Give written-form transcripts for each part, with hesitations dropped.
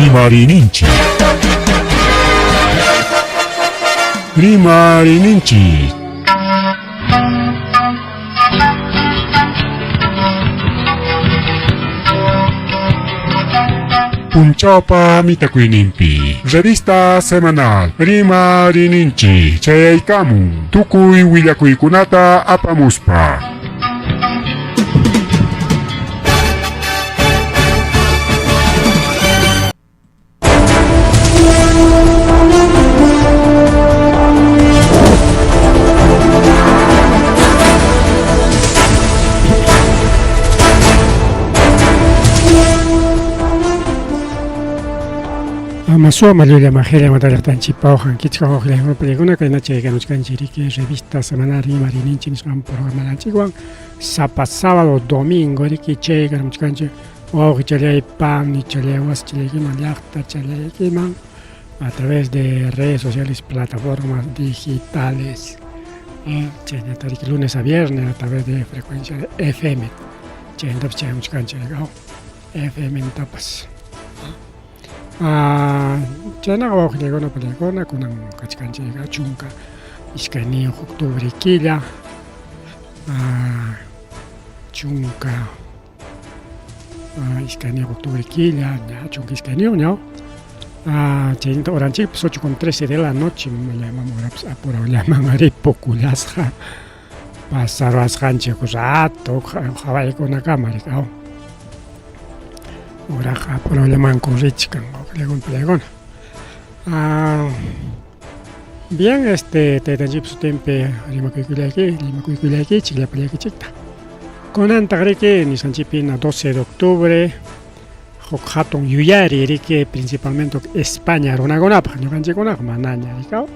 Rimarininchi. Rimarininchi. Punchaupa mitakuinimpi. Revista semanal. Rimarininchi. Chayaykamu. Tukuy willakuykunata apamuspa. Masua Malulia Magelia Madalatan Chipaujan, Kitchao, Pelegona, Cainache, Canchirique, Revista Semanal Rimarininchi, programa Lanchiguan, sábado, domingo, Riquiche, Garamchcanche, o Chile Pan, y Chile Was, Chile Yachta, Chile Kiman, a través de redes sociales, plataformas digitales, lunes a viernes, a través de frecuencia de FM, FM en tapas. Chana o Legona Pelegona con un cachcanche chunca, Iscani octubre quilla, chunca, Iscani octubre quilla, chunca Iscani, ¿no? Chento oranchi, 8:13 de la noche, me llamamos a por la mangare populasja, pasaron a Sanche Cusato, Hawaii con la cámara, ahora probleman con Richcan o Pelegón. Bien, te tengo su tiempo, Limacuiculaki, Chile Pelequichita. Con Antagreke, ni Sanchipina, 12 de octubre, Hokhaton Yuyari, que principalmente España, Ronagonapa, Nuganchiconap, Mananya, Ricao.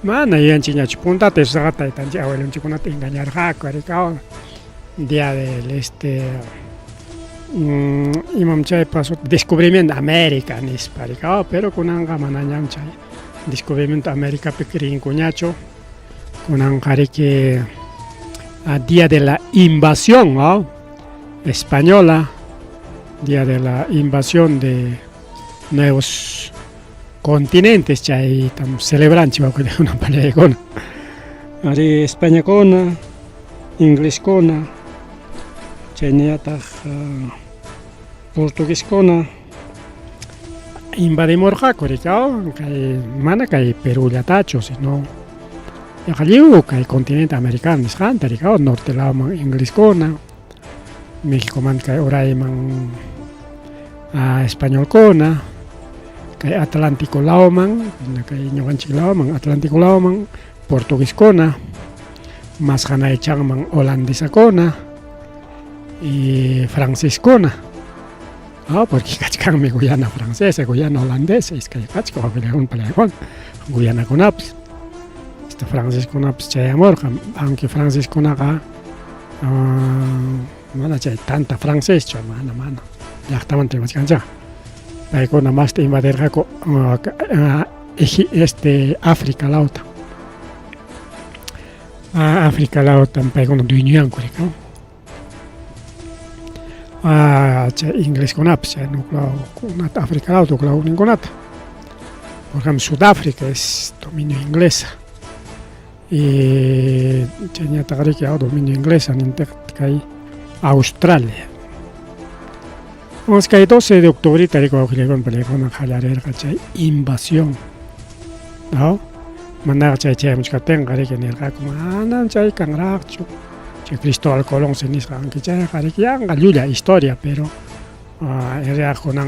Mana y Anchiña Chipunta, te sagata y Tanjao, el Chiconate, engañar Jaco, Ricao, día del Imam Chay pasó descubrimiento América en Hisparia, pero con anga mananyam chay descubrimiento América pequeño cuñacho con angari que a día de la invasión española, día de la invasión de nuevos continentes chay tam celebran chiva con una pelea con ari España con inglés con chayniata portugués con invadimos Jacoricao, que mana que Perú ya tacho, sino ya caliu que el continente americano es jantaricao, norte la inglés con México man que oray man español con que Atlántico lauman, que ñoganchi lauman, Atlántico lauman, portugués con más jana echan man holandesa con y franciscona. Porque cachcan mi Guyana francesa, Guyana holandesa, es que cachco un pelegón, Guyana con apps. Este Francis con apps chay amor, aunque Francis con acá, mana chay tanta francés, chay mana, ya estaban temas cancha. Pero con más te invadir jaco, África la otra. África la otra, pero con dueño curicao. Inglés con apps, no con África auto, claro, ninguna. Por ejemplo, Sudáfrica es dominio inglesa. Y tenía que dominio inglesa en Australia. Vamos que el 12 de octubre, tal y como le conté con invasión. ¿No? Mandar a mucha tenga que en el como chay cangracho. Cristóbal Colón se nisga que ya gallulla historia, pero era con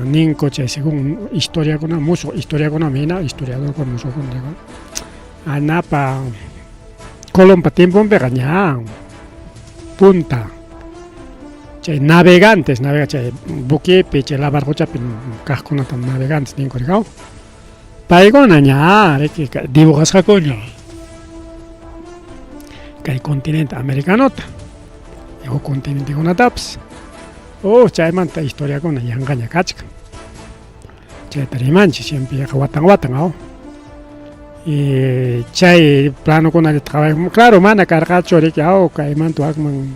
ninco según historia con muso, historia con mina, historiador con muso con digo. Anapa Colón pa tiempo pegaña punta. Navegantes, buque peche la barcocha pin cascona tan navegantes ninco digao. Paigona ña, que dibujas a coño. Que el continente americano, el continente con ataps, chay manta historia con la yangaña cachca, chay tarimanchi siempre guatan, y chay plano con el trabajo, claro, mana cargacho de que cay manto agman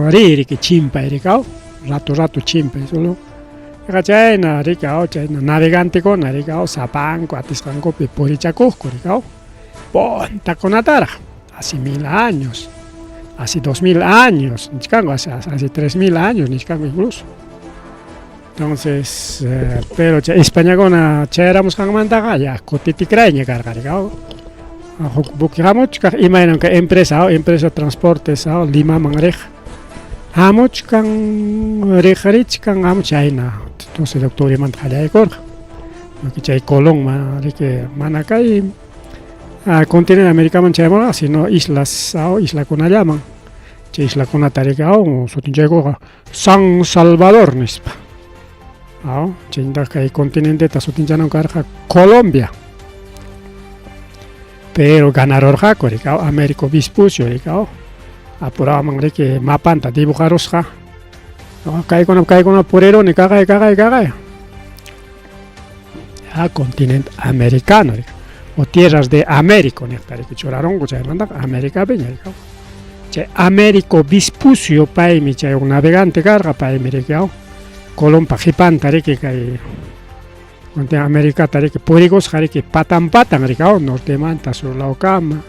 riri que chimpa ericao, rato chimpa, solo Chayna rikao, chayna navegante con rikao, Sapanco, Atiscanco, Purichacusco, rikao. Ponta con Atara, hace 1000 años, hace 2000 años, hace 3000 años, incluso. Entonces, pero España con éramos Hangmandaga, ya, Cotitikraña, cargado. Bukiramos, imaginan que empresa de transportes, Lima, Mangreja. Hamoch kan Rejarich kan Ham China, entonces doctor Iman Jalay Corja. Aquí chay Colón, Manacay, continente americano chayamona, sino islas, isla con llaman. Isla con Ataricao, Sotinchego, San Salvador, Nispa. Chinda que continente Tasotinchano Carja, Colombia. Pero ganador Jacoricao, Américo Vespucio, Ricao. Apurado mangre que mapanta dibujaros ja. Cae con apurero ni caga. Continente americano, o tierras de Américo, ni hasta que choraron, que manda América peña. Américo Vespucio paimi, un navegante carga paimi, Colón pajipan tariki que conte América tariki purigos jariki patan norte manta sur la ocama.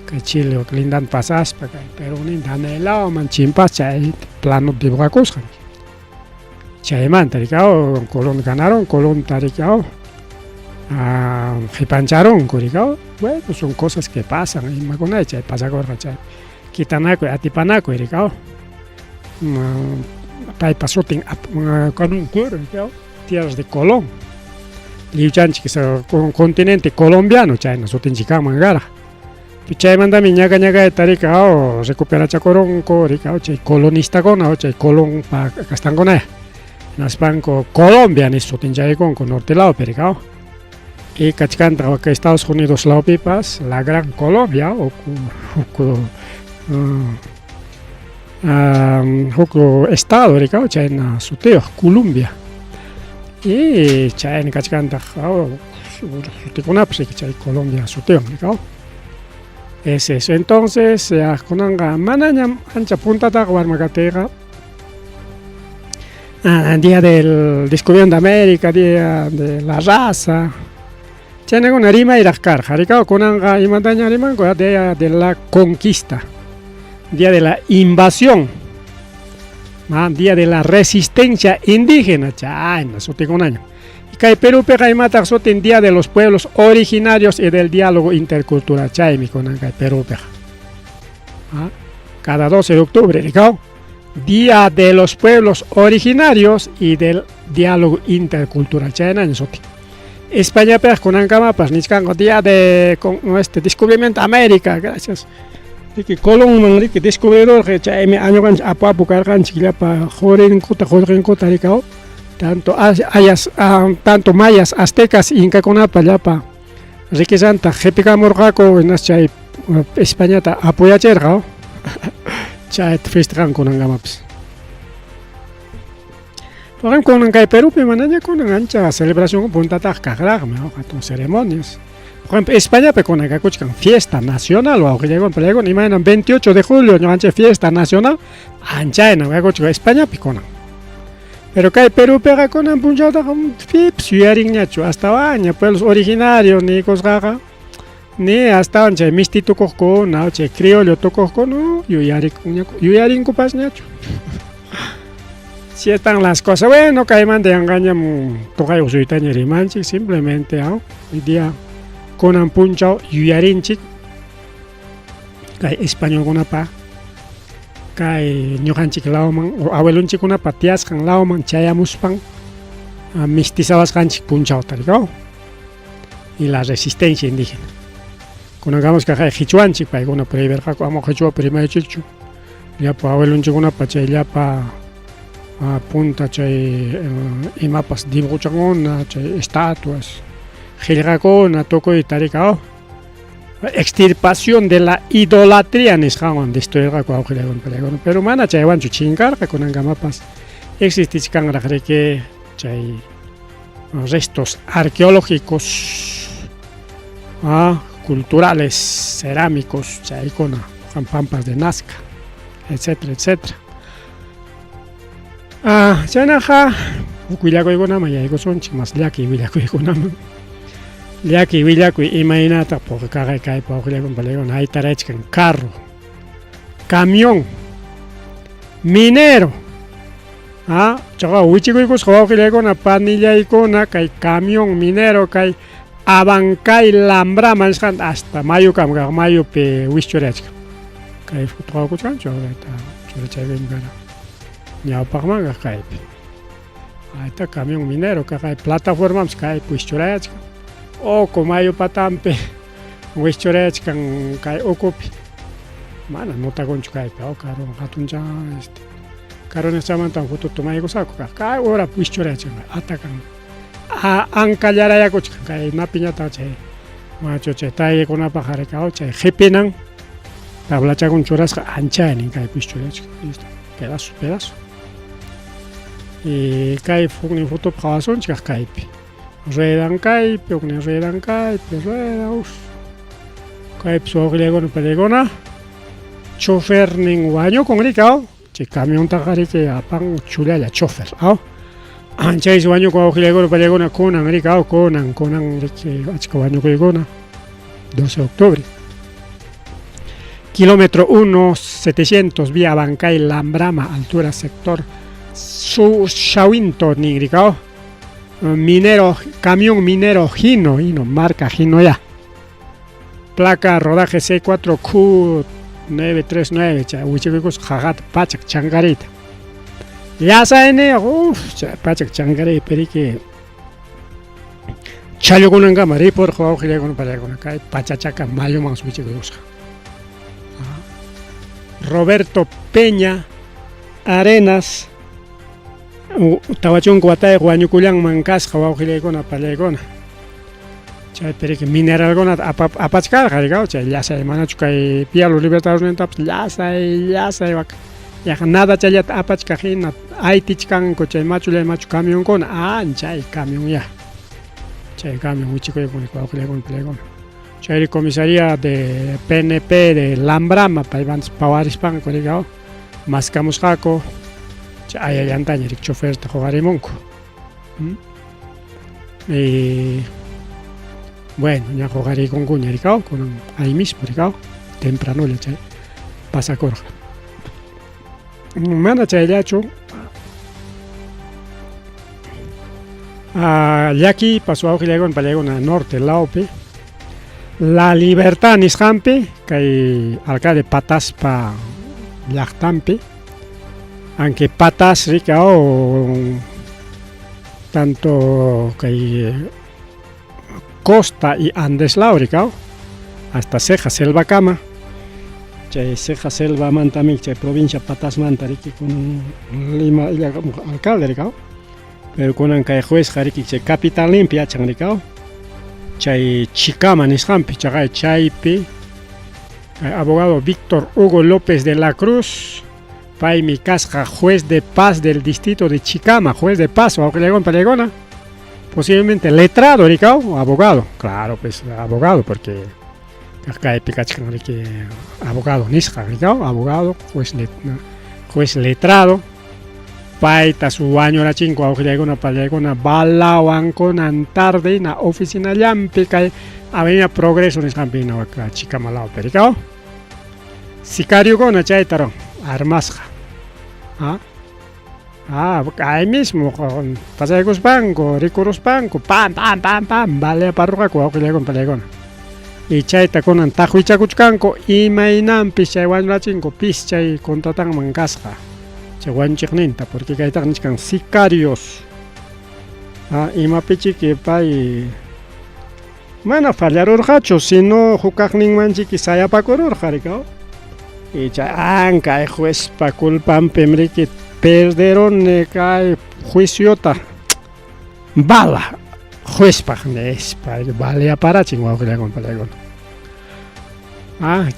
Que Chile o lindan pasas para Perú lindan helado manchimpas chay plano de bucacos chay man taricao Colón ganaron Colón taricao jipancharon curicao. Bueno, son cosas que pasan y magona chay pasa corra chay quitanaco atipanaco iricao pai pasotin con un curicao tierras de Colón liuchanchi que es un continente colombiano chay nosotros chicamos en gara. Chay manda mi ñaga de taricao, recupera chacorón, coricao, chay colonista con, chay colón pa castangona. Naspanco Colombia, ni sotinchay con norte lado pericao. Y cachcanta que Estados Unidos lao pipas, la gran Colombia, o estado, ricao, chay na suteo, Colombia. Y chay ni cachcanta, suticona, pues chay Colombia, suteo, ricao. Es eso, entonces, conanga manaña ancha punta ta guarmacatega. Día del descubrimiento de América, día de la raza. Tiene una rima y las carjas, conanga y montaña rima, día de la conquista, día de la invasión, día de la resistencia indígena, no eso tengo un año. Perú pega y mata en Día de los Pueblos Originarios y del Diálogo Intercultural. Chaimi con Perú pega. Cada 12 de octubre, ¿no? Día de los Pueblos Originarios y del Diálogo Intercultural. Chaina Soti. España pega con Ancamapas, Niscango, Día de descubrimiento de América. Gracias. Colón, descubridor, Chaimi, año apapu cargan, chiquilapa, joren kota, ricao. Tanto mayas, aztecas, inca con apayapa, riquezanta, jepica morgaco, en chay España apoya chergao, chay festejan con angamaps. Por ejemplo, con Angay Perú, me con ancha celebración punta tajcagrag, me ceremonias. Por ejemplo, España con agacuchcan fiesta nacional, o que llegó ni mañana 28 de julio, no ancha fiesta nacional, ancha en agacuchcan España piconan. Pero que Perú pega con un punchada con fips, yuaringnacho, hasta baña, pueblos originarios, ni cosgaga, ni hasta ancha, mistito coco, no, che, criollo toco, no, yuyaring cupas nacho. Si están las cosas, bueno, que man de engañan, toca yo soy tañer y manchi, simplemente, hoy día, con un punchado, yuyarinchi, que español con apa. Kai ñuqanchik lawman o abuelunchikuna patiasqan lawman chayamuspan mistizabas qanchik punchawta rikao y la resistencia indígena kunankamus kaqay qhichwanchik paykuna puriverqaku amo qhichwa purimaychikchu llapa abuelunchikuna chay llapa punta chay imapas dibuchakuna chay estatuas qillqakuna tukuy tarikao extirpación de la idolatría nisqawan destruirqaku awqillaywan pero mana chaywanchu chinkarqa kunankamas existichkanraq riki chay restos arqueológicos culturales cerámicos chaykuna pampas de Nazca etcétera etcétera chaynaqa huk willakuykunama yaykusunchik mas llaki willakuykunama llaki willakuy imaynata puqkaqay kaypa wawqiykuna palaykuna haytarachkan carro, camión, minero, chaqa wichikuykusqa wawqillaykuna panillaykuna kay camión, minero, kay Abancay Lambrama nisqanta hasta mayukama kaq mayupi wischurachkan kay foto wawkuchkanchu ahorita churachaypimi kara ñawpaqmanqa kaypi hayta camión minero kaqay plataformapas kaypi wischurayachkan oco mayu patampi wischurayachkan kay ukupi mana notakunchu kaypi karu hatuncha karunischamantan foto tumaykusaku kaq kay horapi wischurayachkan atakan ancallarayakuchkan kay napiñata chay macho chay taykunapaq harikaw chay qhipinan tablachakun churasqa anchaynin kay wischurayachkan listo pedazo y kay huknin fotopi qawasunchik kaypi ruedan kaypi huknin ruedan kaypi rueda kaypi wawqillaykuna palaykuna chofernin wañukun rikaw chay camiontaqa riki apan chulalla chofer Chaysi wañukun wawqillaykuna palaykuna kunan rikaw kunan riki achka wañukuykuna 12 de octubre kilómetro 1 700 vía Abancay Lambrama altura sector Shawinto nin rikaw minero camión minero Hino marca Hino ya placa rodaje C4Q939 chay wichikuykus jagat pachak changarita Yasayne pachak changari periki chayukunankama ripur wawqillaykuna palaykuna kay pachachaka mayuman wichikuykusqa Roberto Peña Arenas tawachunku watayuq wañukullanman kasqa wawqillaykuna palaykuna chay periki mineralkunata apachkarqa rikaw chay llasay manachu kay Pialo Libertadores nintapas llasay waka nada chayllata apachka hina aytichkanku chay machu camionkuna chay camión ya chay camión wichikuykuna wawqillaykuna palaykuna chayri comisaría de PNP de Lambrama paymantas pawarishpanku rikaw maskamusqaku chay ayallantaña rik choferta qugarimunku y bueno ña qugarikunkuña rikaw kunan ahí mismo rikaw tempranolla chay pasakurqa mana chayllachu llaki pasó wawqillaykuna palaykuna norte laopi La Libertad nisqanpi kay alcalde Pataspa llaqtanpi aunque Patas rikaw tanto kay Costa y Andeslao rikaw hasta Ceja Selva Kama chay Ceja Selva mantami chay provincia Patas manta riki kun Lima alcalde rikaw pero kunan kay juez riki chay capital limpia chan rikaw chay Chicama nisqanpi chaypi abogado Víctor Hugo López de la Cruz paymi kasqa juez de paz del distrito de Chicama juez de paz wawqillaykuna palaykuna posiblemente letrado rikaw abogado claro pues abogado porque kaypi kachkan riki abogado nisqa rikaw abogado juez letrado paytas wañurachinku wawqillaykuna palaykuna balawankunan tarde na oficina llampi kay avenida Progreso nisqanpi waka Chicama laopi rikaw sicariokuna chaytaron armasqa ahí mismo pasaykuspanku rikuruspanku pam baleaparruqaku wawqillaykuna palaykuna y chayta kunan taqwichakuchkanku imaynanpis chay wañurachinku pis chay contratanman kasqa chay wañuchiqninta porque kaytaqa nishkan sicarios imapichiki pay mana fallarurqachu sino hukaqninmanchiki sayapakururqa rikaw y chay kay juezpa culpanpim riki perderon kay juiciota bala juezpaq nispa baleaparachin wawqillaykuna palaykuna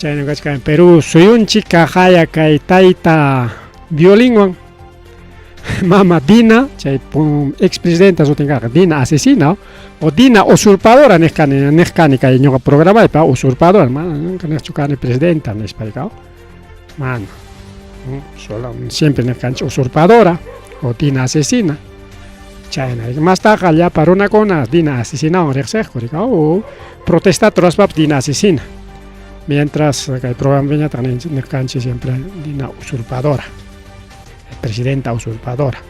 chayna kachkan Perú suyunchik kaqaya kay tayta violinwan mama Dina chay expresidenta sutinkaqa Dina asesina o Dina usurpadora niqkani kay ñuqa programaypa usurpadora mana niqchu kani presidenta nispa rikaw mana siempre niqkanchik usurpadora o Dina asesina Chayna más taqa llapa runakuna dina asesinawan riqsiyqa o protesta trospap dina asesina. Mientras kay programa viñata nirkanchik siempre dina usurpadora, presidenta usurpadora.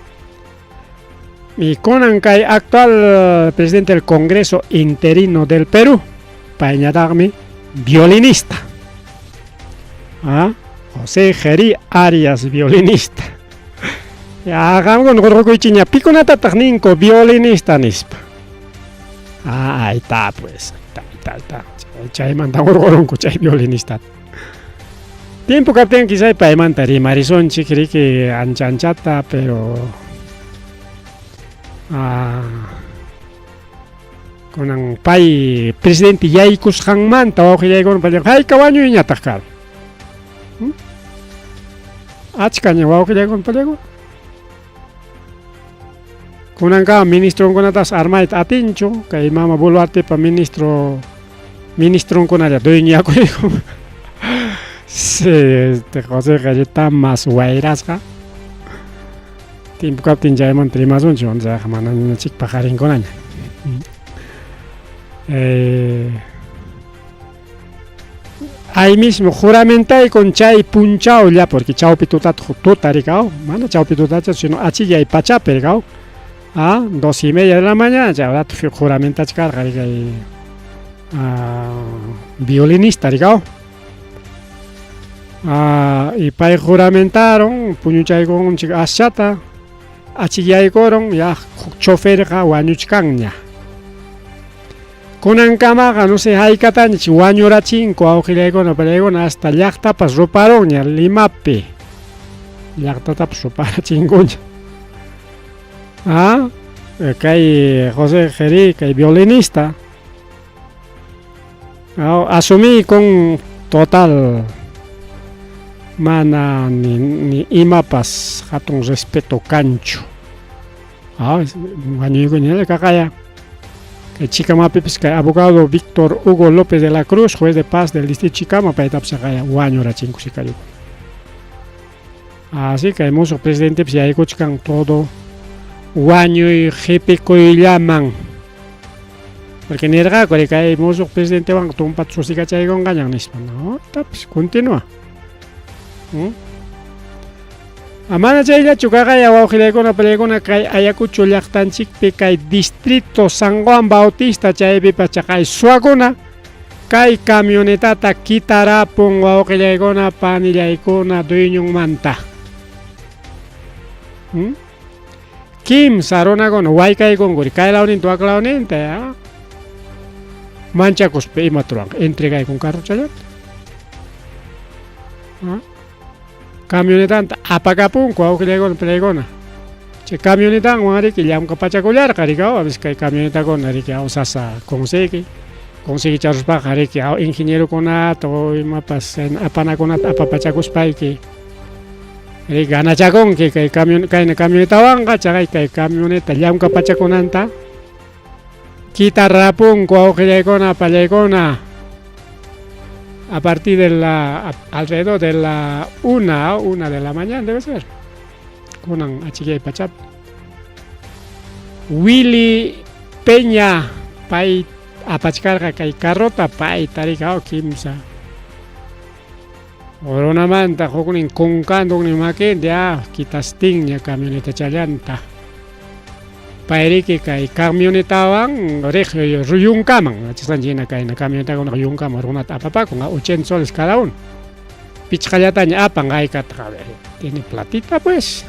Y kunan kay actual presidente del Congreso interino del Perú, payñataqmi violinista. José Geri Arias, violinista. Ya qamkuna qurqukuychiña pikunata ninko violinista nispa. Ahí está pues, ahí está. Chaymanta qurqurunku chay violinista. Tiempo kaptin quizá paymanta rimarisonchik riki anchata, pero kunan pay presidente yaykusqanmanta wawqillaykuna pallan hayka wañuyñataq kari. Achkaña wawqillaykuna pallaykuna. Kunanqa ministronkunatas armayta atinchu, kay mama Boluartepa ministronkunalla dueñakuyku. José Galleta mas wayrasqa. Tiempo kaptin chaymanta rimasunchu, onza mana chikpa qarinkunaña. Ahí mismo juramentayku chay punchawlla, porque chawpi tuta rikaw, mana chawpi tutata, sino achillay pachapi rikaw. 2:30 de la mañana, ya ahora juramentacha kay violinista rikaw. Y pay juramentaron, puñuchaykun ashata, achillaykuron, ya choferqa wañuchkanña. Kunankamaqa no sé haykataña wañurachinku wawqillaykuna pallaykuna hasta llaqtapas ruparonña Limapi. Llaqtatapas ruparachinkuña. Kay José Geri, kay violinista, asumí con total mana ni imapas hatun respeto kanchu. Wañuykuña kakaya. Kay Chikamapipis kay abogado Víctor Hugo López de la Cruz, juez de paz del distrito Chicama, paytapas kaya wañurachinku sikarikun. Así que hemos presidente pues yaykuchkan todo wañuy qhipikuyllaman. Porque nirqaku kay musuq presidentewan tumpata susikachaykunqañan nispa. No, pues continúa. Amana chayllachu kaqaya wawqillaykuna pallaykuna kay Ayacucho llaqtanchikpi kay distrito San Juan Bautista chaypipas kay suwakuna kay camionetata kitarapun wawqillaykuna panillaykuna dueñonmanta. Kimsa runakuna waykaykunkuri kaylawninta waklawninta manchakuspa ima turanqa entregaykun carrochallata. Camionetanta apakapunku wawqillaykuna pallaykuna. Chay camionetanwan riki llamka pachakullarqa rikaw, a veces kay camionetakuna riki sasa conseguicharuspaqa riki ingenierokunata o imapas apanakunata apapachakuspayki ganachakunki kay camionetawanqa chaqay kay camioneta llamka pachakunanta kitarrapunku wawqillaykuna pallaykuna a partir de alrededor de la 1 de la mañana debe ser kunan achillay pachap. Willy Peña pay apachkarqa kay carrota pay tarikaw kimsa Oronamanta huknin kunkando ni makende kitastingña camioneta challanta. Pairiki kay camionetawan regio ruyunkaman, chisanjina kay na camioneta con ruyunkama runata apapakun 80 soles cada uno. Pichqallataña apan aykaqa tiene platita pues.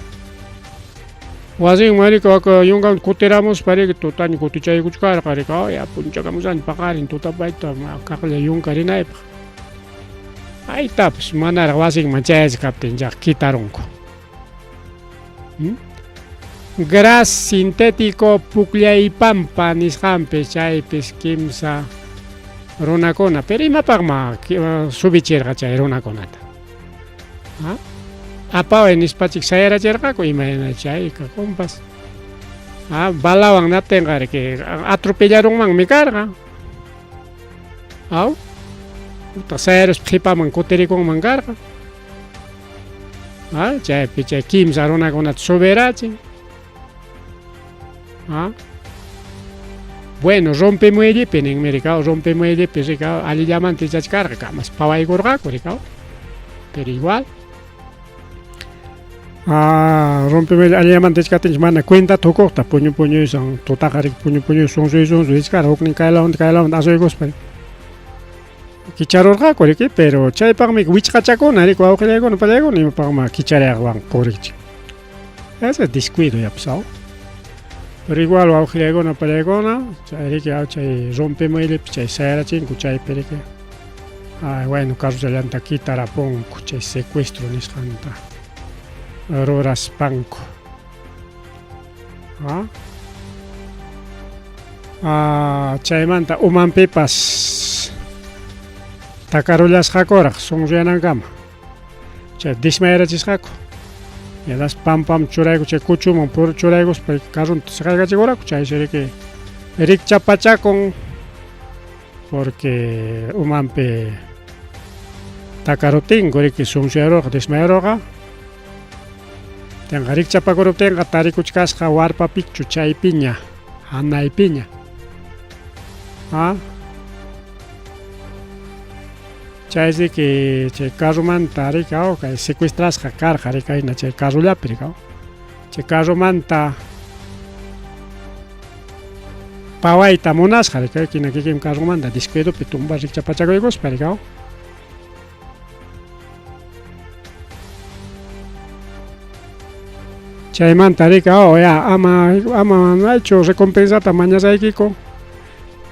Wasin marica waka yungan kutiramos pariki tutani kutichaykuchkarqa rika ya punchakamusan paqarin tutapaita kaqlla yunkarinaypaq. Ahí está, pues manara wasin manchayas kaptin ya quitarunko. Gras sintético pukllaypampa nisqanpi chaypis kimsa runakuna, pero imapaqma subichirqa chay runakunata. Apawa nispachik sayarachirqaku imayna chayqa compas. Balawan natinqa riki atropellarunmanmi karqa. Sayarus qipaman kutirikunman karqa. Chaypi chay kimsa runakunata suberachin. ¿Ah? Bueno, rompe muelle, penen mercado, rompe muelle, mercado, ali llaman te carga, camas, pava y gorgaco, mercado. Pero igual. Rompe muelle, ali llaman te carga, mana cuenta toko, ta puño son, totakari puño son, cara, okni kaila on, aso egos, Kicharorga, corrique, pero chay para mí, wichachacón, ari cuau que le no pelego, ni para más kichareaguan, corrique. Ese es descuido ya pasado. Pero igual, wow, no pelegona, chay rompe muelle, chay sera chingu, chay perique. Bueno, caso de llanta aquí, tarapón, chay secuestro, nisjanta. Auroras panco. Chay manta, uman pepas. Takarulas hakora, son rianangama. Chay dismaera chisjako. Ya das pam churaigo che kuchumon por churaigos per carron se carga chegora chay sere que erik chapacha con porque umampe takarotin gore que son chero desmeroga tenga erik chapakoro tenga tarikuchkas warpa pichu chay piña anay piña chay de que che carro manta ricao que secuestras jacar jarica y na che carro ya pericao che carro manta pawaita monas jarica que na que carro manta disquedo petumba richa pachago egos pericao chay manta ricao ya ama ha hecho recompensa tamaña saikiko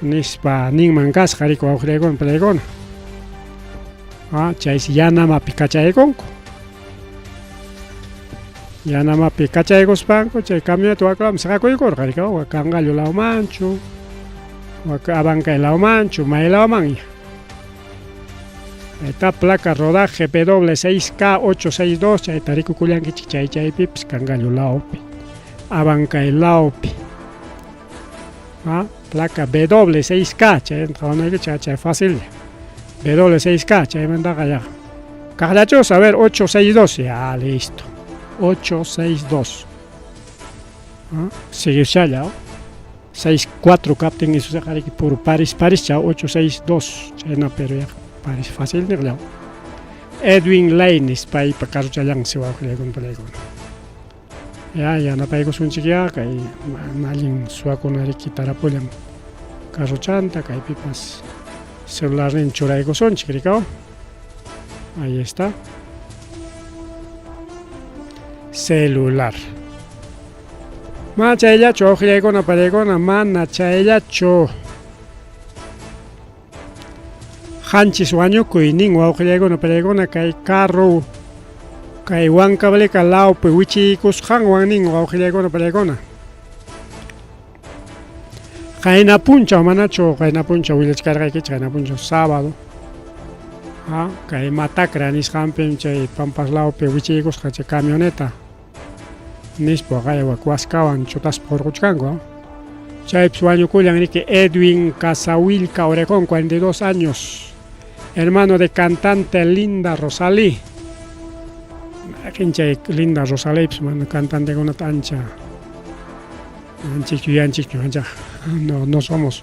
nispa ningmangas jarico aujregon pelegona chay si ya nama picachaegonco. Ya nama picachaegos panco, chay cambio tu aclam saco y corrica, o cangallo lao mancho, o abanca el lao mancho, mae lao manja. Esta placa rodaje PW6K862, chay tarico culianqui chay pips, cangallo laopi. Abanca el laopi. Placa BW6K, chay fácil. W6K, chay mandaga ya. Cajachos, a ver, 862, ya listo. 862. Sigue ya. 64 captain eso se jare por Paris ya 862. Chena pero ya Paris fácil de Edwin Lane es para carro chalang se va a crear con pelego. Ya no pego un chiquia que alguien suaco con ari quitar apoyan. Carro chanta, que hay pipas. Celular en churaigo son chiquiricao. Ahí está. Celular. Macha ella cho con aparegona mana chaella cho. Hanchis waño kuining wa con aparegona kai carro. Kai wan cable calao pe wichi kus hang waning wa con aparegona. Kaina puncha manacho, kaina puncha village carga que kaina puncha sábado. Kai matacra nis campen chay pampas lao pe wichigos kache camioneta. Nis po kaya wakuaskawan chutas por kuchkango. Chay psuaño kulian que Edwin Casawilca Orecón, 42 años. Hermano de cantante Linda Rosalí. Chay Linda Rosalí, cantante con una tancha. No somos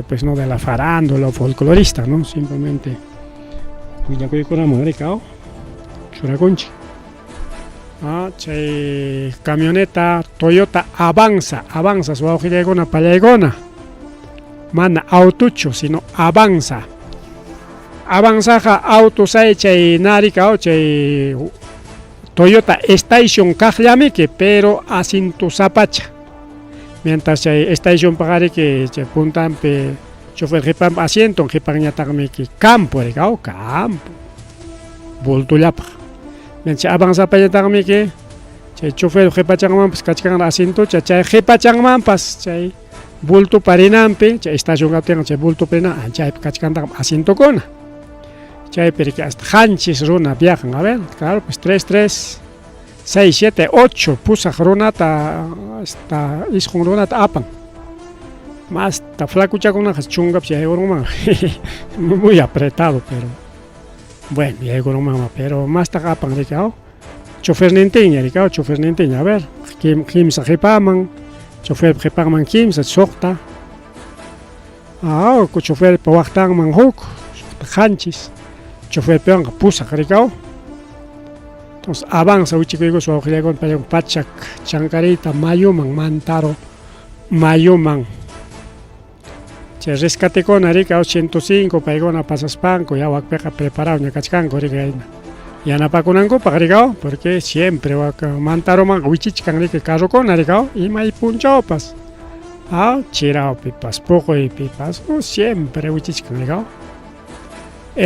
pues no de la farándula o folclorista, ¿no? Simplemente cuida con amor, Churaconchi. Camioneta Toyota Avanza, su auge con una palegona. Mana autucho, sino Avanza. Avanza auto chay narika chay Toyota Station Kajlamike, pero asinto zapacha. Mientras hay station pagare que se puntan pe chofer jepam asiento jepan yatarme que campo campo. Volto yapa. Mientras avanza pa yatarme que chofer jepachangman pues kachkan asiento chay jepachangman pas chay volto parinampe chay station kapten chay volto pena chay kachkan asiento con. Chay pero que hasta hanchis runa viajan, a ver, claro, pues 3, 6, 7, 8 pusa ronata hasta isjun ronata apan. Más ta flaco con una chunga pues muy apretado, pero bueno, ya pero más ta apan de chofer nenteña, chofer nenteña, a ver, kim sa jepaman, chofer qhipanman kimsa suqta chofer waqtanman huk suqta qanchis chofer pewanqa pusaq rikaw. Entonces avanza uchikuykus wawqillaykuna paywan pachak chankariyta mayuman mantaro mayuman chay rescatekuna rikaw 105 paykuna pasaspanku ya wakpiqa preparado ña kachkanku rika yanapakunankupaq rikaw porque siempre mantaroman wichichkan rika carrukuna rikaw imay punchawpas chirawpipas puquypipas siempre wichichkan rikaw.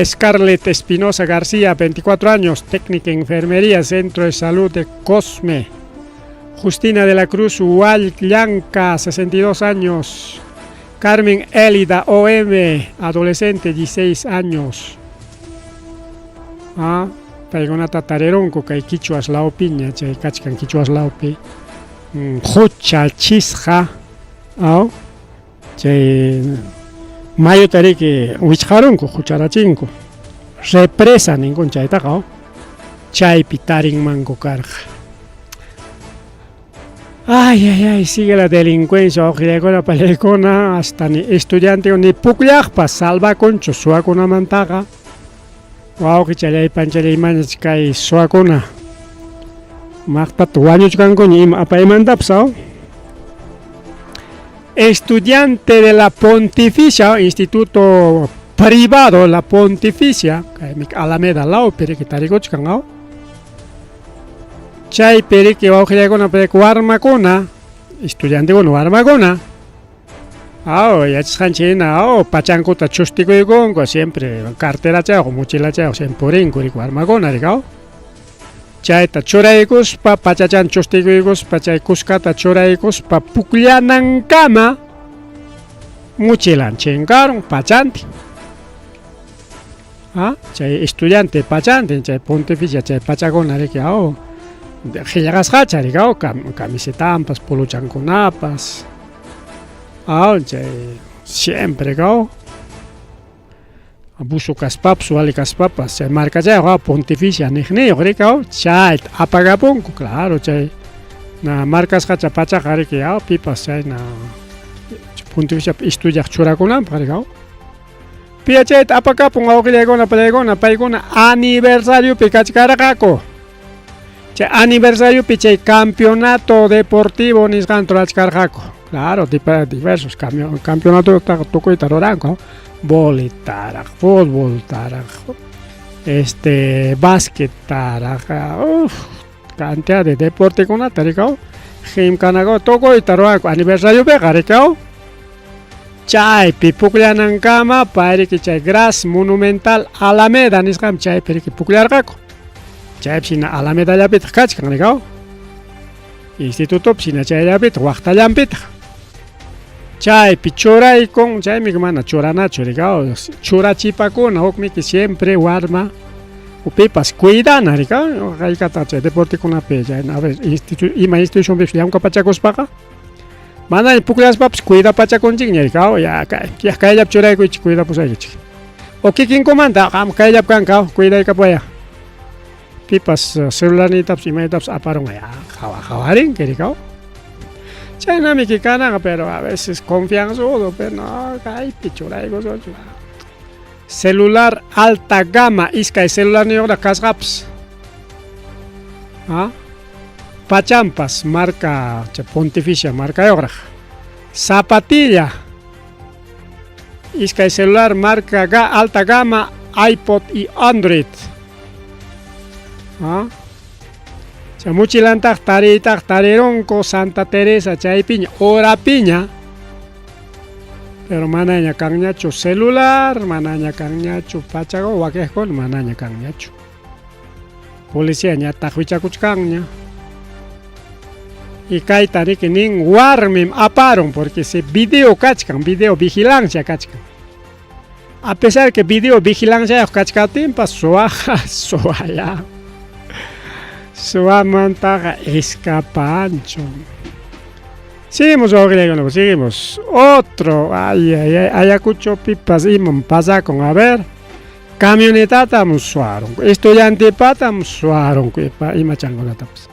Scarlett Espinosa García, 24 años, técnica en enfermería, Centro de Salud de Cosme. Justina de la Cruz Huallanca, 62 años. Carmen Elida OM, adolescente, 16 años. Paigonata tareronco, kay quichuas laupiña, chay kachkan quichuas laupi. Jucha chisja, chay mayo tariki wichqarunku hucharachinku represa ningún chaytaqa chaypi tarinmanku karqa. Ay, sigue la delincuencia wawqillaykuna palaykuna hasta ni estudiante ni pukllaypas salvakunchu suwakunamantaqa wawqi challaypanchallaymanta kay suwakuna maqtata wañuchkankuña ima apaymantapas estudiante de la Pontificia, instituto privado la Pontificia, Alameda lao periki tarikuchkan chay periki wawqillaykuna periki warmakuna estudiante kuna warmakuna yachasqanchina pachankuta chustikuykunku siempre carterachayuq mochilachayuq siempre purinku rika warmakuna rika chayta churaykuspa pachachan chustikuykuspa chay kuskata churaykuspa pukllanankama mochilan chinkarun pachanti chay estudiante pachanti chay Pontificia chay pachakuna rika qillqasqacha rika camisetampas puluchankunapas chay siempre rika busu kaspapas wali kaspapas chay marcachayuq Pontificia niqniyuq rika chayta apagapunku claro chay na marcasqacha pachaqa rika pipas chay na Pontificia estudiaq churakunanpaq rika piya chayta apakapun wawqillaykuna paykuna aniversariopi kachkarqaku chay aniversariopi chay campeonato deportivo nisqanta rurachkarqaku claro diversos campeonato tukuyta ruranku vóley taraq, fútbol taraq, básquet taraq, cantidad de deporte kunata rika qhimkanaqa tukuyta ruranku aniversariopiqa rika chaypi pukllanankama payriki chay Gras Monumental Alameda nisqam chaypi riki pukllarqaku chaypi shina Alamedallapitaq kachkan rika institutopi shina chayllapitaq waqtallampitaq chaypi churaykun chaymi mana churanachu rika churachipakuna hukmiki siempre warma upipas cuidana rika haykata chay deportekunapi ima institucionpi llamkapachakuspaqa mana pukllaspapas cuidapachakunchikña rika kayllapi churaykuychik cuidapusaychik kikinkumanta qam kayllapi kanqa cuidaykapuya pipas celularnitapas imaytapas aparunqa qawarinki rika chaynami kikanaqa pero a veces confianzudo pero no kaypi churaykusunchu celular alta gama iskay celularniyuqta kasqapas pachampas marca Pontificia marcayuqraq zapatilla iskay celular marca alta gama iPod y Android mochilantaq tarirunku Santa Teresa chaypiña horapiña pero manaña kanñachu celular manaña kanñachu pachaqa wakiqkuna manaña kanñachu policía ñataq wichakuchkanña y kayta riki nin warmim aparun porque se video kachkan video vigilancia kachkan a pesar que video vigilancia kachkatinpas suwaya suwamantaqa escapancho. Seguimos wawqillaykuna, seguimos. Otro, Ayacuchopipas imam pasakun, a ver. Camionetatam suwarun, estudiantepatam suwarun, ima chankunatapas.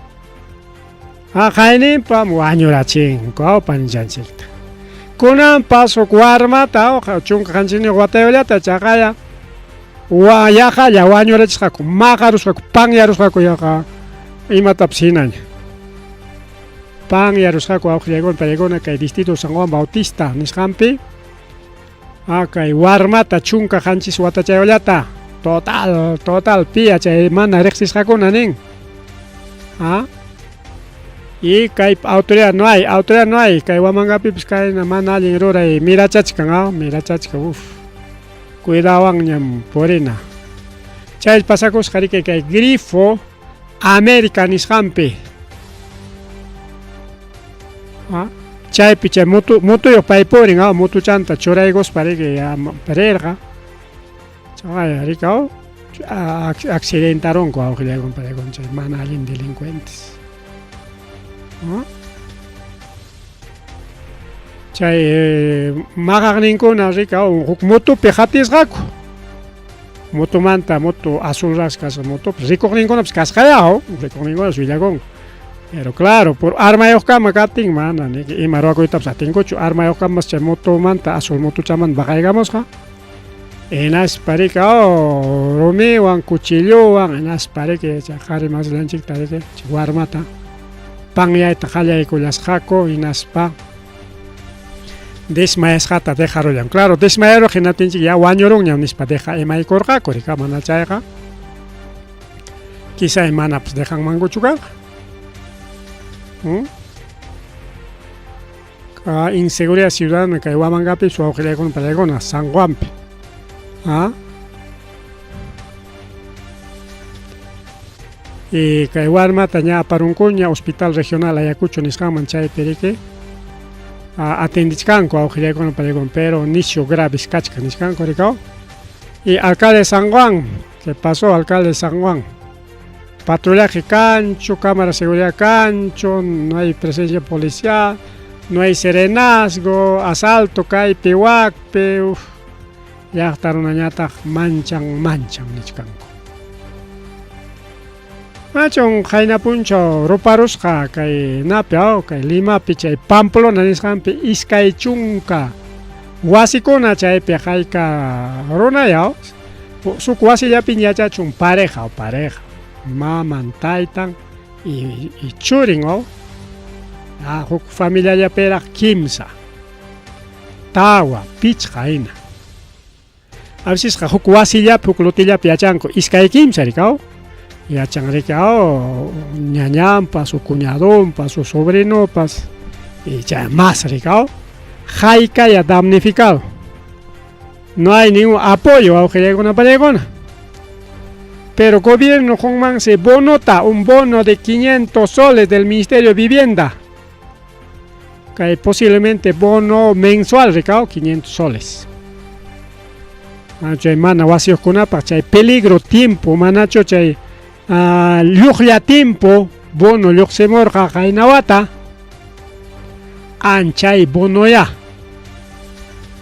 Ajayninpa wañurachinko panchanchikta. Kunan paso warmata chunka kanchini watayullata chaqaya yaqalla wañurachisqaku maqarusqaku panyarusqaku yaqa imatapas hinaña. Panyarusqaku awqillaykunapa kay distrito San Juan Bautista nisqanpi kay warmata chunka qanchis watachayullata total pia chay mana riqsisqakuna nin. Y kay autoridad no hay, kay Huamangapipis kayna mana allin ruray mirachachkan, cuidawanñam purina. Chay pasakusqa kay Grifo América nisqanpi. Chaypi chay mutuyuq pay purin, mutuchanta churayguspa parirqa. Chay rika accidentarunku awqillaykunpa chay mana allin delincuentes. Chay maqaqninkuna rika huk mutupi hatisqaku. Mutu azulras kasqa mutupi rikuqninkunapas kasqayaqa, rikuqninkunapas willakunku. Pero claro, por armayuqkama kaptin mana ima ruwakuytapas atinkuchu, armayuqkamas chay mutumanta azul mutuchamanta baqaykamusqa. Hinaspa rika rumiwan, cuchilluwan, hinaspa rika chay qhari maslanchikta rika chay warmata panyayta qallaykullasqaku hinaspa desmayasqata dejarullan. Claro, desmayaruq hinatinchik ya wañurunñam nispa imaykurqaku rika mana chayqa. Quizá imanapas dejanmankuchu kanqa. Inseguridad ciudadana kay Huamangapi suawqillaykunapa pallaykuna San Juanpi. Y kay warmata ña aparunkuña Hospital Regional Ayacucho nisqanman chaypi riki atendichkanku awqillaykunapa pallaykuna, pero nicio graves kachka nisqanku rika. Y alcalde de San Juan, ¿qué pasó alcalde de San Juan? Patrullaje cancho, cámara de seguridad cancho, no hay presencia policial, no hay serenazgo, asalto kaypi wakpi, llaqtarunañataq manchan nichkanku. Machon qaynapunchaw ruparusqa kay napi kay Limapi chay Pamplona nisqanpi iskay chunka wasikuna chaypi qayka runaya suk wasillapi yachachun pareja maman taytan y churin huk familiallapiraq kimsa tawa pichqa hina a veces huk wasillapi huk lotillapi yachanku iskay kimsa rika yachan rika ñañampas o cuñadonpas o sobrinopas y ya más rika haykaya damnificado, no hay ningún apoyo awqillaykunapa pallaykuna. Pero gobierno Hongman se bonota un bono de 500 soles del Ministerio de Vivienda. Que posiblemente bono mensual recao 500 soles. Chay mana wasiuqkunapas chay peligro tiempo manacho chay lluqlla tiempo bono lluqsimurqa qaynawata anchay bonoya.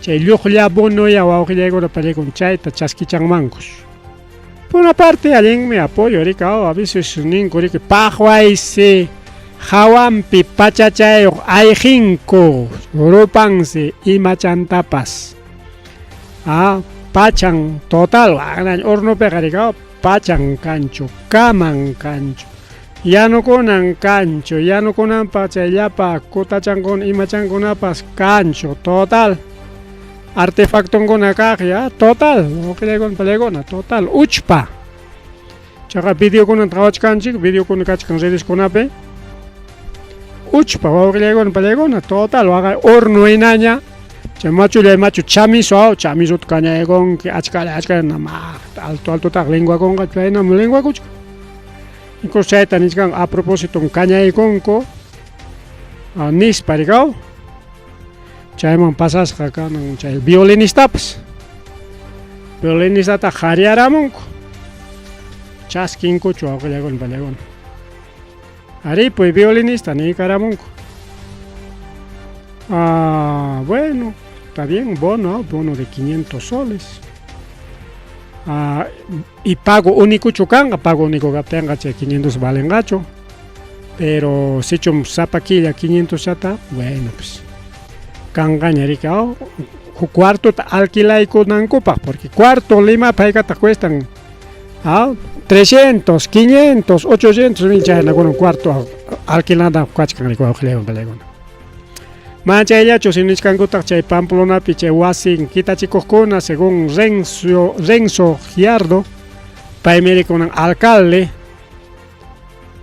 Chay lluqlla bonoya wawqillaykunapa pallaykuna chayta chaskichanmankus. Por una parte, alguien me apoyo, a veces ninku pajwaysi, hawampi pachachayoq ayqinku, rupansi imachantapas. Pachan total, hornopiqa rika pachan kanchu, kaman kanchu, yanukunan kanchu, yanukunanpa chayllapa kutachankuna imachankunapas kanchu, total. Artefactonkuna kaqya total pallaykuna total uchpa chaqa videokunata qhawachkanchik, videokuna kachkan redeskunapi uchpa wawqillaykuna pallaykuna total waqay horno hinaña chay machu chamisota kañaykunki achka altotaq lenguakunqa chaynam lenguakuchka incluso chayta nisqan a propósito kañaykunku nispa rikaw chayman pasasqa kanan chay violinistapas violinistata qhariyaramunku chaskinkuchu awqillaykuna pallaykuna aripuy violinista niykaramunku. Bueno, está bien, bono de 500 soles. Y pago único chukanga, pago único kaptenga chay 500 valengacho. pero si chum zapaquilla 500 chata, bueno, pues cangañarica, cuarto alquilaico nancopa, porque cuarto Lima paigata cuestan 300, 500, 800 mil chayna con un cuarto alquilada cuachcan rico alquiler belegona. Mancha ella chosiniscanguta chay Pamplona piche wasin kitachicoscona según Renzo Giardo, paimeri con un alcalde.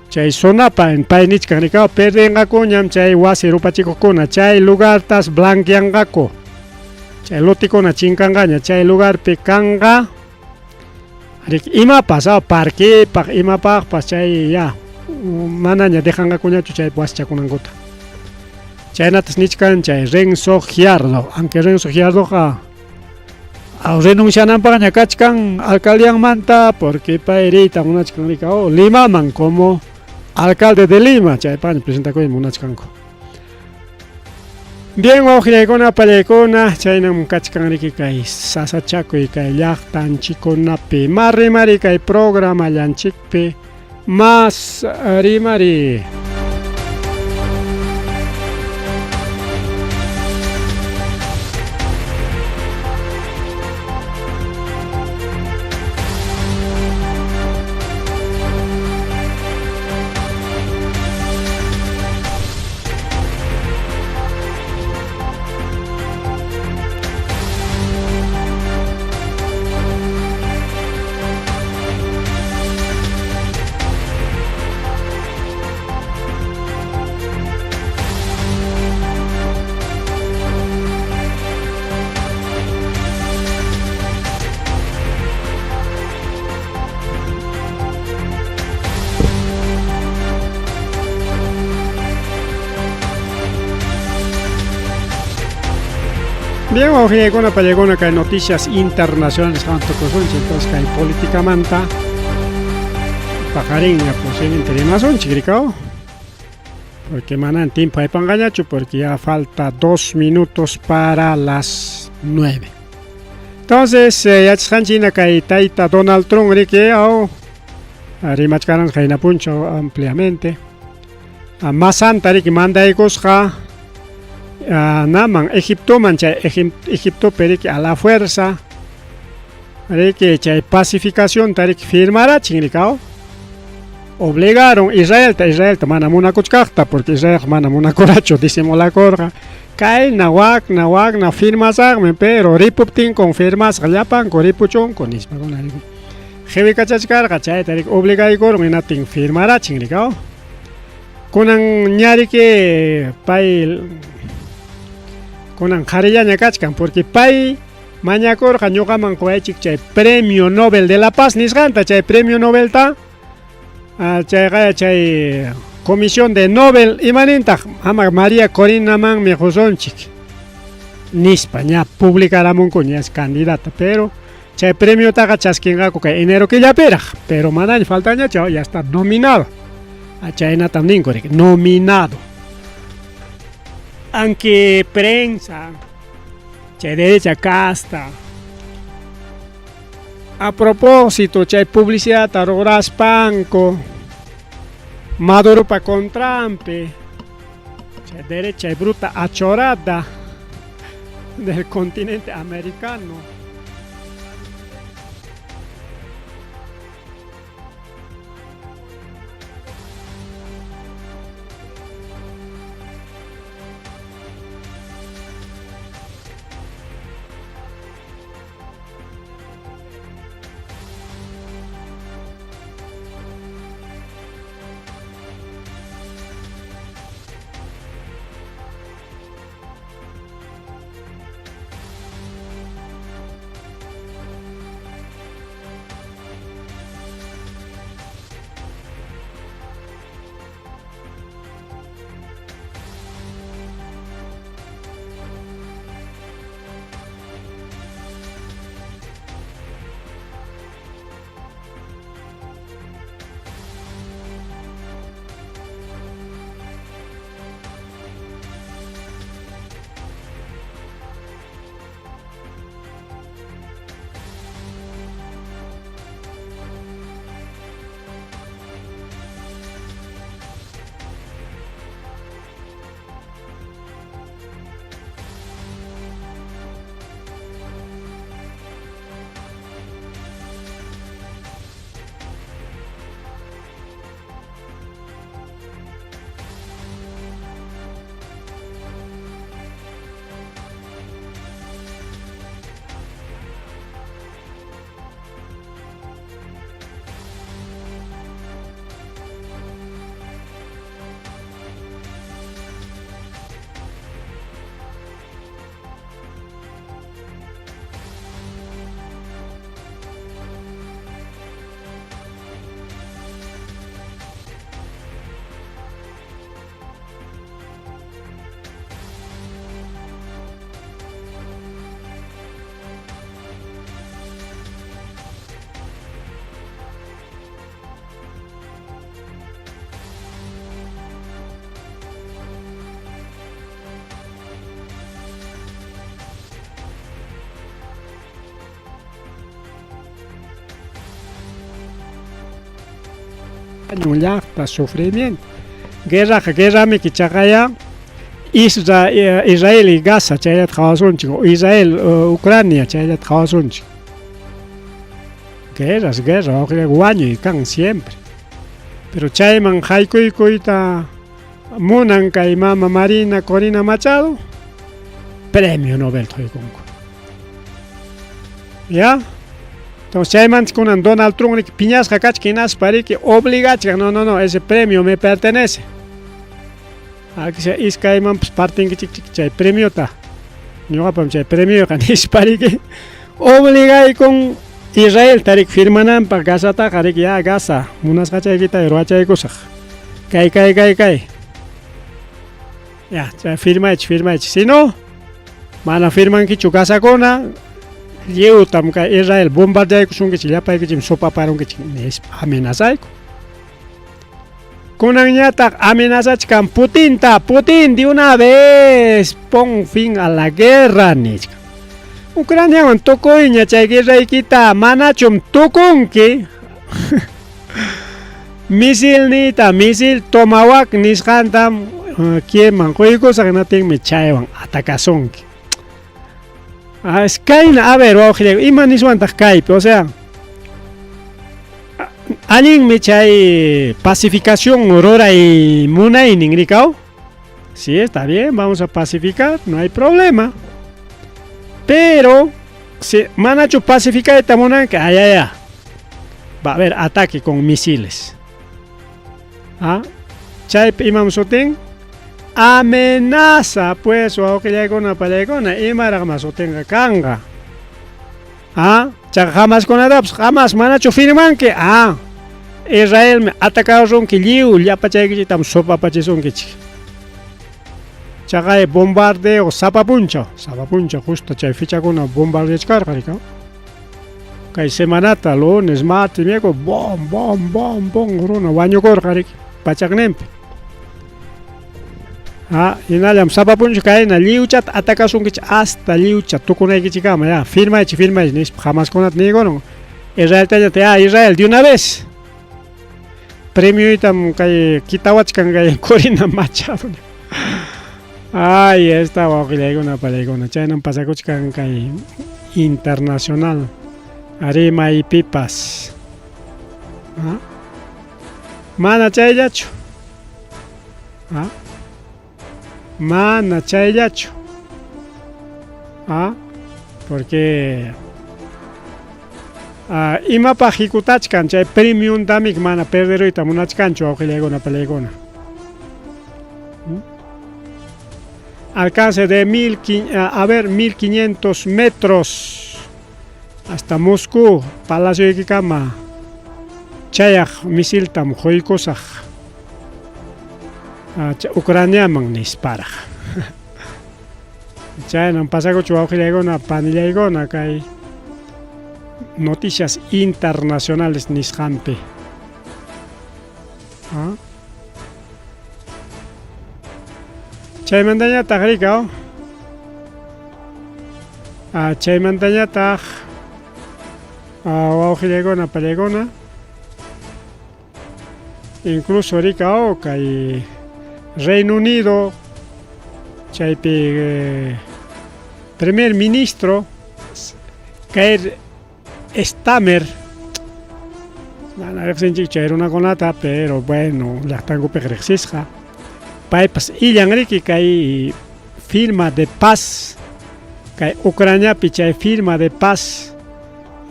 Chay sonapa en painichkanikao perdengaco ñam chay wasi rupachicoscona chay lugar tas blanqueangaco. Chay loticona chincangaña chay lugar pecanga. Ima pasado parque pak ima pak pas chay ya mananya dejanga kuñachu chay waschakunangota. Chay natas nichkan chay Renzo Giardo, aunque Renzo Giardo renuncianan para ñakachkan alcaldía manta porque pairita munachkan ricao Lima man como alcalde de Lima chay pan presenta con munachkanko. Bien, ojilekona palekona chaynam kachkan riki kay sasachaku y kay llaqtan chikunapi mari kay programa llanchikpi más rimari. Bien, ojilekona palekona kay noticias internacionales tanto cosonchi entonces kay política manta pajarín ya posiblemente de más chigricao porque manan tiempo hay pangañacho porque ya falta 2 minutos para las 9. Entonces ya chanchina kay taita Donald Trump rike au rimachkaran kay napuncho ampliamente más santa rike manda ikosja naman Egipto mancha Egipto periki a la fuerza que chay pacificación tarik firmará chingricao obligaron Israel ta mana muna kuchkakta porque Israel mana muna coracho decimos la corga kay nawak na firmas arme pero ripuptin confirmas llapan koripuchon con isma con algo jevi kachachkar chay tarik obligai koron inatin firmará chingricao kunan ñari que pay kunan jarilla ñakachkan porque pay mañakor ñuqaman quwaychik chay premio Nobel de la Paz nisqanta chay premio Nobel ta chay comisión de Nobel imanintaq ama María Corina man mi qusonchik nispa ña publicaramunku ña es candidata pero chay premio taqa chaskinqaku kay enero killapiraq pero manaña faltaña ya está nominado chaynatam ninkurik nominado. Aunque prensa, chay derecha casta. A propósito, chay publicidad aroras panco, Maduro pa con Trump, chay derecha y bruta achorada del continente americano. un llaqta sufrimiento. Guerra mi kichaqaya Israel y Gaza chaylat qawasunchik, Israel Ucrania chaylat qawasunchik. Guerra, wañuy kan siempre. Pero chayman haykuykuyta munan kay mama Marina Corina Machado, premio Nobel haykunku. ¿Ya? Entonces chayman kunan Donald Trump piñasqa kachkinas pariki obligachka, no, ese premio me pertenece. Aquí iskayman pues partinkichik chay premio ta. Ñuqapam chay premio kan ispariki obligay con Israel tarik firmananpaq Gazata qarik ya Gaza munasqachaykita ruwachaykusaq. Kay. Ya, firmaychik. Si no, mana firmankichu Gazakuna, lliwtam kay Israel bombardeaykusunkichik, llapaykichim sopaparunkichik nispa amenazayku. Kunanñataq amenazachkan Putin de una vez pon fin a la guerra nishka. Ucraniawan tukuyña chay guerraykita manachum tukunki. Misil Tomahawk nisqantam kieman quykusaq natinmi chaywan atakasunki. Kayna a ver wawqillayku ima niswantaq kaypi, o sea, allinmi chay pacificación ruray munaynin rikaw. Sí, está bien, vamos a pacificar, no hay problema. Pero si manachu pacificar esta munanka, va a haber ataque con misiles. Chay imam soten amenaza pues o que llegona palegona imaraq masotenga kanga. Jamás con adaps, jamás manachu firman que Israel me atacaron que liu llapachayki tam sopa pachesonki. Chaqay bombardeo sapapuncha justo chay fichakuna bombardeachkarqa. Kay semanata lunes, martes, miércoles bom runa wañukurqa pachaqninpi. Inallam sapapuncha kayna liuchat atakasunkichik hasta liucha tukunaykichikama ya firmaychik nispa jamaskunata niykunan Israel tañata Israel de una vez premio itam kay kitawachkan kay Corina Machado. Esta wawqillaykuna palaykuna chaynan pasakuchkan kay internacional Arima y Pipas. Mana chayllachu. Mana chayllachu. Porque imapaq hikutachkan chay premium tamik mana perderuyta munachkanchu wawqillaykuna palaykuna. Alcance de 1500 metros hasta Moscú, Palacio de Kikama, Chayaq misiltam huykusaq Ucraniaman nisparaq. Chaynan pasakuchu wawqillaykuna panillaykuna kay noticias internacionales nisqanpi. Chaymantañataq rikaw chaymantañataq wawqillaykuna palaykuna incluso rikaw kay Reino Unido chaypi primer ministro Keir Starmer mana riqsinchik chay runakunata, pero bueno llaqtankupiq riqsisqa paypas illanriki kay firma de paz kay Ucraniapi chay firma de paz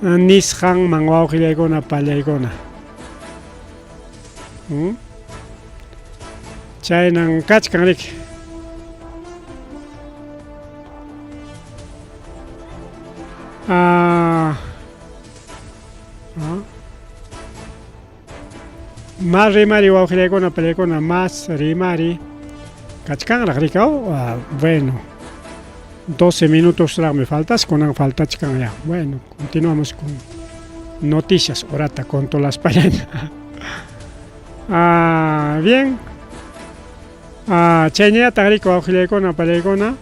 nisqanman wawqillaykuna pallaykuna. Chaynan kachkanriki. Más rimari wawqillaykuna pallaykuna más rimari kachkanraq rikaw. Bueno, 12 minutos me faltas, kunan faltachkan ya. Bueno, continuamos con noticias orata con todas las páginas. Bien. Chayñataq rikaw wawqillaykuna pallaykuna.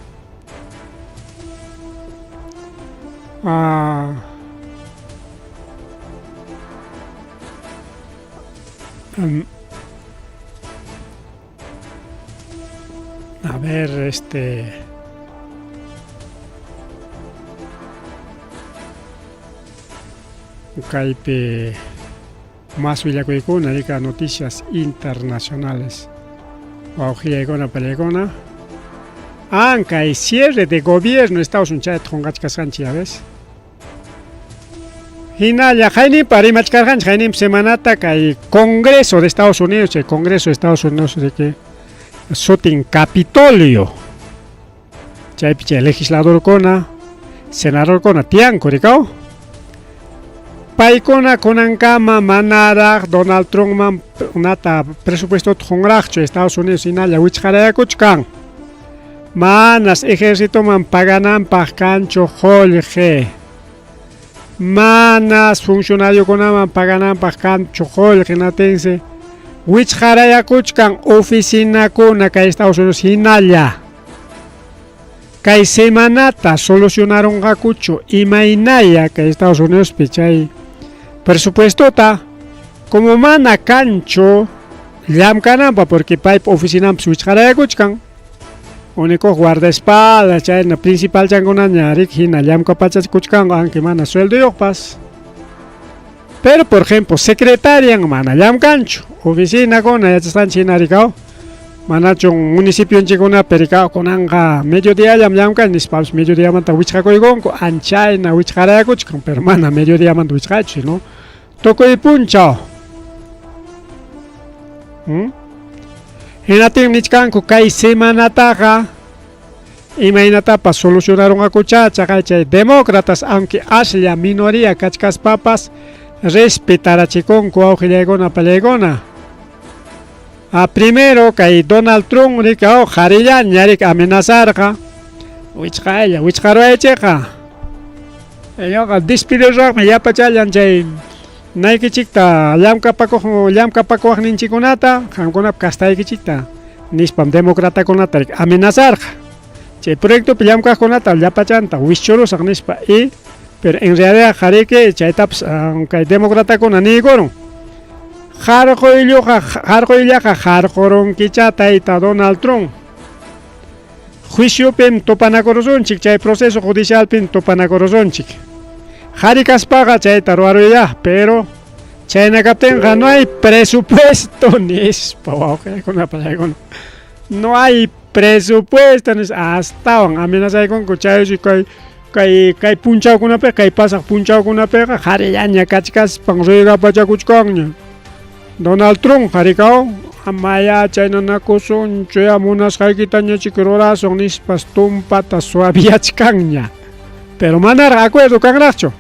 A ver, Kaipe más villacuicuna, rica noticias internacionales. Guajillegona pelegona. Anca y cierre de gobierno Estados Unidos Tongachkasanchi, ¿ya ves? Hinaya Jaini Parimachkargan Jainim Semanata Kai Congreso de Estados Unidos, el Congreso de Estados Unidos de que Sotin Capitolio. Chaipiche legislador kona, senador kona tian korikao. Paikona konankama manara Donald Trump man nata presupuesto tjongrachcho Estados Unidos hinaya wichkaraya kuchkan. Manas ejército man paganan pajcancho Jorge. Manas funcionario konaman paganan pajcancho Jorge natense. Wichkaraya kuchkan oficina kuna ka Estados Unidos hinaya. Kai semanata solucionaron gakucho imainaya ka Estados Unidos pichay. Presupuesto ta como mana cancho llamkanampa porque pipe oficina wichkaraya kuchkan. Único guardaespaldas, chay na principal changonanya rik hina llamka pachas kuchkan aunque mana sueldo yopas. Pero por ejemplo, secretaria en mana llamkancho, oficina con ya están chinaricao. Mana chung municipio en chigona pericao con anga mediodía llamkan nispals mediodía manta wichka gonko anchay na wichkara kuchkan pero mana mediodía manta wichka no. Toko y punchao. Hinatin nichkanku kai semana taga imainata pa solucionaron a kuchacha kay demócratas aunque aslia minoría kachkas papas respetar a chiconco aujillegona pelegona. A primero kay Donald Trump rikao jariyan yarik amenazarga wichkaya wichkaroecheja ello despidirra me ya pachayan chay Nike chikta llamka pako nin chikunata hankonap kastay chikta nispam demócrata konata amenazar che proyecto llamka konata llapachanta wischoro nispa y pero en realidad jareke chaytaps aunque demócrata kona ni goron jarkoron kichata ita Donald Trump juicio pem topanakorozonchik chay proceso judicial pem topanakorozonchik Jarikas paga chay taruaro ya, pero China captain no hay presupuesto ni no hay presupuesto ni hasta amenaza con cuchillos y kai punchao con una pega, kai pasa punchao con una pega, jariña cachicas panzoiga pacha kuchkongnya. Donald Trump jarikao amaya China na kusun choya munas haikitanya chikirora sonis pastum pata suaviachkangnya. Pero manar acuerdo cangracho.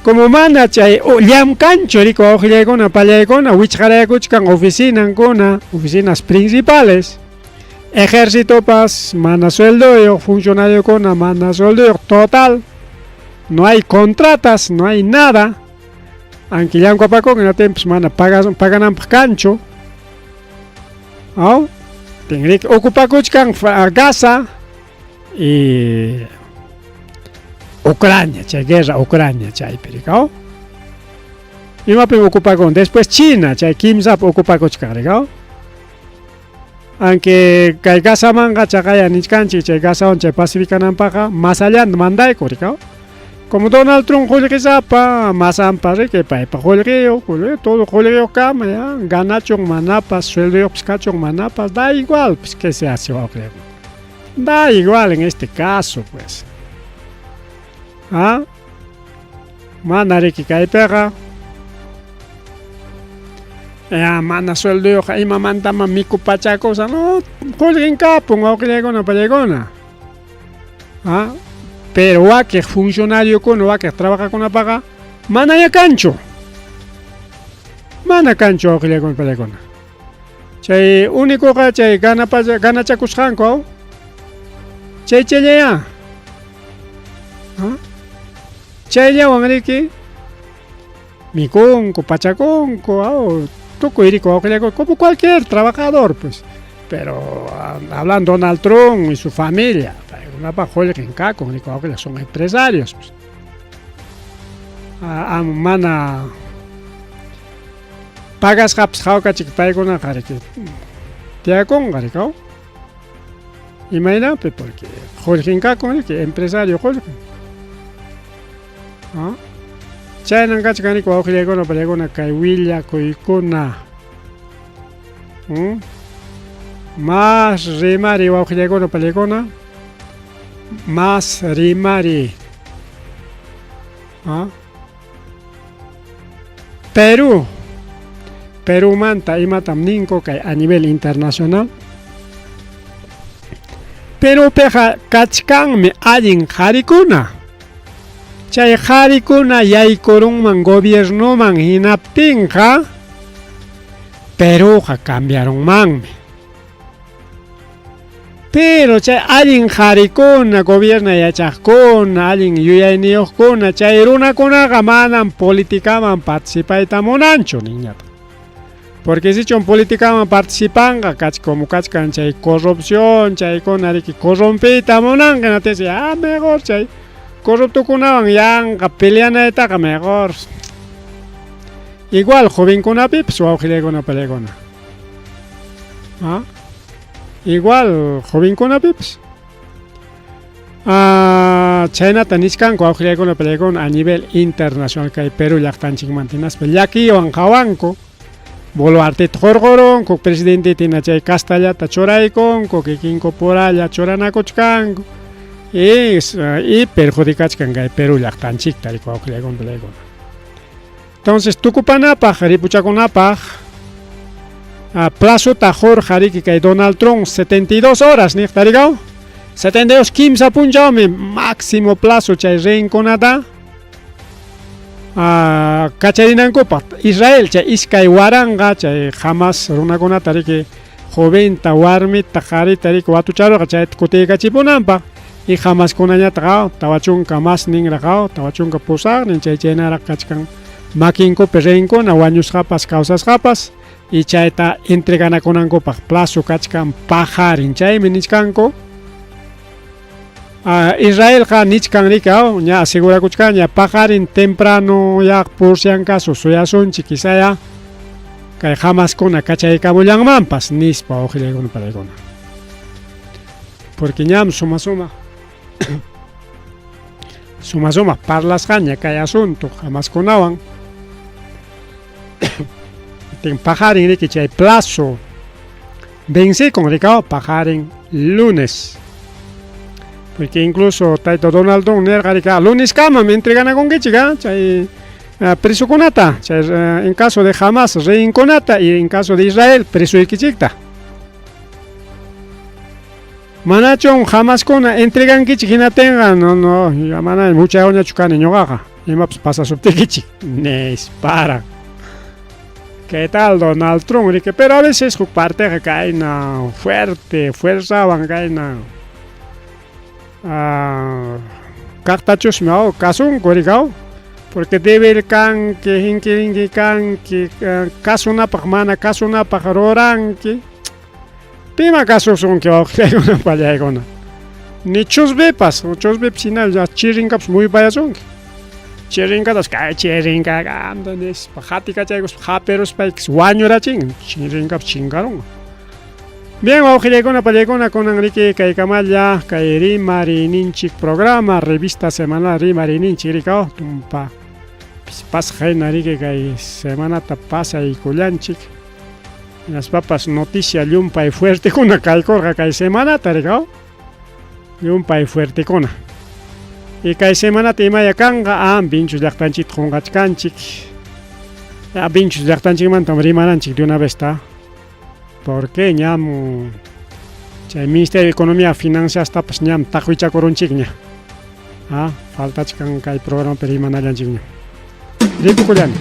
Como manda chay llam cancho rico ojillegona pallegona wichkaraya kuchkan oficinas principales. Ejército pas mana sueldo funcionario con mana sueldo total. No hay contratas, no hay nada. Aunque llam capacón en la tempos mana pagan cancho. Tengrik ocupa kuchkan Gaza y Ucrania, chay guerra Ucrania, chay pericao. Y me ocupa con después China, chay Kim Zap ocupa con chcaricao. Aunque kay Gaza manga chakaya nichkanchi, chay Gaza on chay Pacífica nampaja, más allá mandai coricao. Como Donald Trump julgue zapa, más ampare que pa julgueo, todo julgueo cama ya, ganachon manapas, sueldo pskachon manapas, da igual, pues que se hace, da igual en este caso, pues. Mana que cae pega. Mana sueldo yo jaima manta mamiku pacha cosa no. Colguen capo, no que palegona. Pero va que funcionario con va que trabaja con la paga. Mana ya cancho. Mana cancho que con palegona. Chay único que chay gana chacus janko. Chay ya. Chaya wangriki miconco, pachaconco, toco irico, como cualquier trabajador, pues. Pero hablan Donald Trump y su familia, una pajola que en caco, son empresarios, pues. Mana pagas haps hauka chik paikuna qariki tiakon qarikao imaynapi porque jorginkakunri que empresario jorgin chaynan kachkanika wawqillaykuna pallaykuna kay willakuykuna más rimari wawqillaykuna pallaykuna más rimari Perú manta imatam ninko kay a nivel internacional Perú peja kachkanmi allin qarikuna chay qarikuna yaykurunman gobiernoman hinaptinqa Peruqa cambiarunmanmi pero chay allin qarikuna gobierno yachaqkuna allin yuyayniyuqkuna chay runakunaqa manan politikaman participayta munanchu niñata porque si chon politikaman participanqa como kachkan chay corrupción chaykuna riki corrompiyta munanqa natisi mejor chay corruptukunawan yanqa peleanaytaqa mejor igual jovenkunapipas wawqillaykuna pallaykuna igual jovenkunapipas chaynata nishkanku wawqillaykuna pallaykuna a nivel internacional kay Perú llaqtanchikmanti hinaspa llakiwan qawanku Boluarteta jorqorunku presidente tina chay Castallata churaykunku kikinku puralla churanakuchkanku y perjudicachkan kay Perú llaqtanchikta riku wawqillaykuna pallaykuna entonces tukupanapaq ripuchakunapaq plazota jorqariki kay Donald Trump 72 horas niqta rigaw 72 kimsa punchawmi máximo plazo chay reinkunata kacharinankupaq Israel chay iskay waranqa chay Hamas runakunata riki joventa warmita qarita riki watucharuqa chayta kutikkachipunanpaq y Hamaskunañataqa tawachunka mas ninraqaw tawachunka pusaqnin chaynaraq kachkan makinkupi reinkuna wañusqapas kawsasqapas y chayta entreganakunankupaq plazo kachkan pajarin chaymi nishkanku Israelqa nichkan rikaw ña asegurakuchkan ña pajarin temprano ya por si acaso suyasunchik quizá kay Hamaskuna kachaykamullanmanpas nispa wawqillaykuna pallaykuna porque ñam suma parlasqaña kay asunto Hamaskunawan ten pajarin riki chay plazo vencikun rikaw pajarin lunes porque incluso tayto Donald Trump nerqa rika lunes kama me entreganakunkichik chay presukunata chay en caso de Hamas reinkunata y en caso de Israel presuykichikta manachon Hamaskuna entregankichik hinatinqa no mana mucha oñachu kani ñuqaqa imapas pasasuptikichik para ¿qué tal Donald Trump? Pero a veces huk parteqa kayna fuerte fuerzawan kayna kaqtachusmi kasunku rikaw porque debe kanki hinki kanki kasunapaq mana kasunapaq ruranki pima kasusunki wawqillaykuna pallaykuna ni chusbepas hina ya chirinkapas muy payasunki chirinkatas kay chirinkaqa nispa hati kachaykuspa haperuspaykus wañurachin chirinkapas chinkarunqa bien wawqillaykuna pallaykuna kunan riki kaykamalla kay rimarininchik programa revista semanal rimarininchik rikaw tumpa pasqayna riki kay semanata pasaykullanchik hinaspapas noticia llumpay fuertekuna kaykurqa kay semanata rikaw llumpay fuertekuna y kay semanata imaya kanqa vinchus llaqtanchikta qunqachkanchik vinchus llaqtanchikmanta rimananchik de una vez porque ñam chay Ministerio de Economía Finanzas ñam taqwichakurunchikña faltachkan kay programa rimanallanchikña rikukullani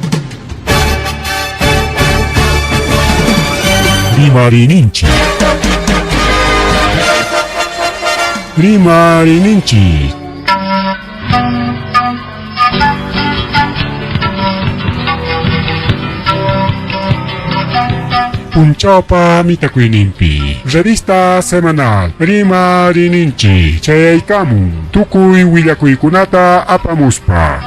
Rimarininchik Punchawpa mitakuyninpi revista semanal Rimarininchik chayaykamun tukuy willakuykunata apamuspa